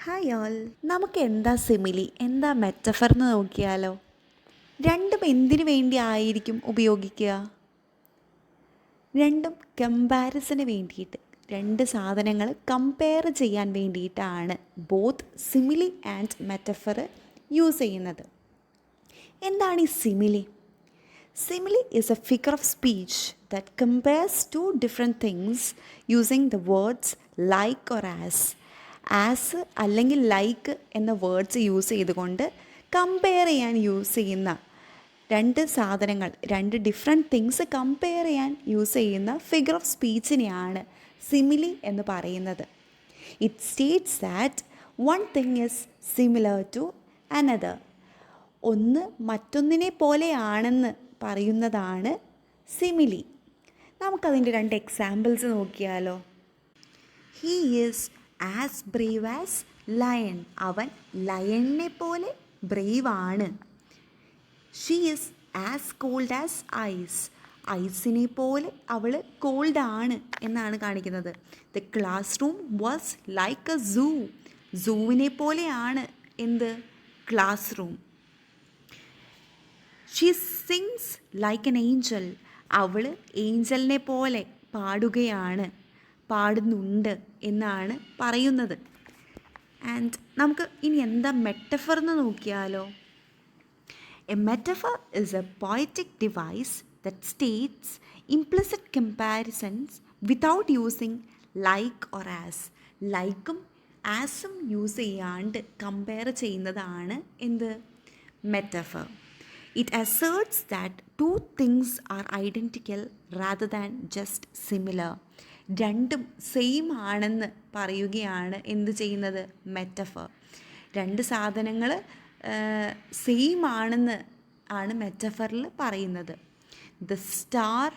Hi all. നമുക്ക് എന്താ simile, എന്താ മെറ്റഫർ എന്ന് നോക്കിയാലോ. രണ്ടും എന്തിനു വേണ്ടി ആയിരിക്കും ഉപയോഗിക്കുക? രണ്ടും കമ്പാരിസന് വേണ്ടിയിട്ട്, രണ്ട് സാധനങ്ങൾ കമ്പയർ ചെയ്യാൻ വേണ്ടിയിട്ടാണ് both simile and metaphor use ചെയ്യുന്നത്. എന്താണ് ഈ simile? Simile is a figure of speech that compares two different things using the words like or as. As അല്ലെങ്കിൽ ലൈക്ക് എന്ന വേർഡ്സ് യൂസ് ചെയ്തുകൊണ്ട് കമ്പയർ ചെയ്യാൻ യൂസ് ചെയ്യുന്ന രണ്ട് സാധനങ്ങൾ, രണ്ട് ഡിഫറെൻറ്റ് തിങ്സ് കമ്പയർ ചെയ്യാൻ യൂസ് ചെയ്യുന്ന ഫിഗർ ഓഫ് സ്പീച്ചിനെയാണ് സിമിലി എന്ന് പറയുന്നത്. It states that one thing is similar to another. ഒന്ന് മറ്റൊന്നിനെ പോലെയാണെന്ന് പറയുന്നതാണ് സിമിലി. നമുക്കതിൻ്റെ രണ്ട് എക്സാമ്പിൾസ് നോക്കിയാലോ. He is as brave as lion. അവൻ ലയണിനെ പോലെ ബ്രേവ് ആണ്. She is as cold as ice. ഐസിനെ പോലെ അവൾ കോൾഡ് ആണ് എന്നാണ് കാണിക്കുന്നത്. The classroom was like a zoo. സൂവിനെ പോലെയാണ് എന്ത്? Classroom. She sings like an angel. അവൾ ഏഞ്ചലിനെ പോലെ പാടുന്നുണ്ട് എന്നാണ് പറയുന്നത്. ആൻഡ് നമുക്ക് ഇനി എന്താ മെറ്റഫർ എന്ന് നോക്കിയാലോ. A metaphor is A poetic device that States implicit comparisons without using like or as. ലൈക്കും ആസും യൂസ് ചെയ്യാണ്ട് കമ്പയർ ചെയ്യുന്നതാണ് എന്ത്? Metaphor. It asserts that two things are identical rather than just similar. രണ്ടും സെയിം ആണെന്ന് പറയുകയാണ് എന്ത് ചെയ്യുന്നത്? മെറ്റഫർ. രണ്ട് സാധനങ്ങൾ സെയിം ആണെന്ന് ആണ് മെറ്റഫറിൽ പറയുന്നത്. The star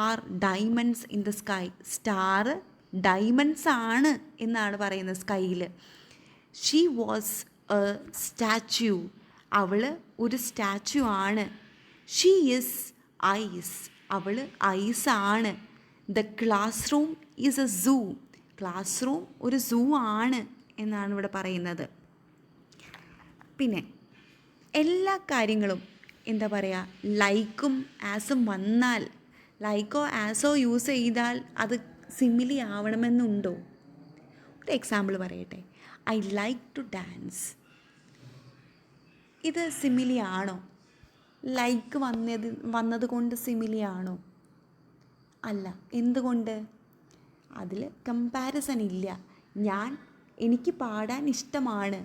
are diamonds in the sky. Star diamonds ആണ് എന്നാണ് പറയുന്നത് സ്കൈയിൽ. She was a statue. അവൾ ഒരു സ്റ്റാച്യു ആണ്. She is ice. അവൾ ഐസാണ്. The classroom is a zoo. Classroom ഒരു സൂ ആണ് എന്നാണ് ഇവിടെ പറയുന്നത്. പിന്നെ എല്ലാ കാര്യങ്ങളും എന്താ പറയുക, ലൈക്കും ആസും വന്നാൽ, ലൈക്കോ ആസോ യൂസ് ചെയ്താൽ അത് സിമിലി ആവണമെന്നുണ്ടോ? ഒരു എക്സാമ്പിൾ പറയട്ടെ. I like to dance. ഇത് സിമിലി ആണോ? ലൈക്ക് വന്നത് കൊണ്ട് സിമിലി ആണോ? അല്ല. എന്തുകൊണ്ട്? അതിൽ കമ്പാരിസൺ ഇല്ല. എനിക്ക് പാടാൻ ഇഷ്ടമാണ്,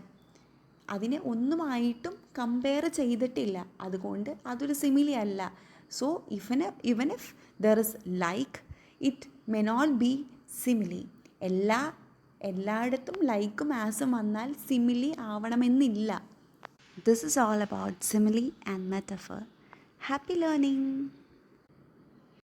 അതിനെ ഒന്നുമായിട്ടും കമ്പയർ ചെയ്തിട്ടില്ല. അതുകൊണ്ട് അതൊരു സിമിലി അല്ല. So even if there is like, it may not be simile. എല്ലായിടത്തും ലൈക്കും ആസും വന്നാൽ സിമിലി ആവണമെന്നില്ല. This is all about simile and metaphor. Happy learning!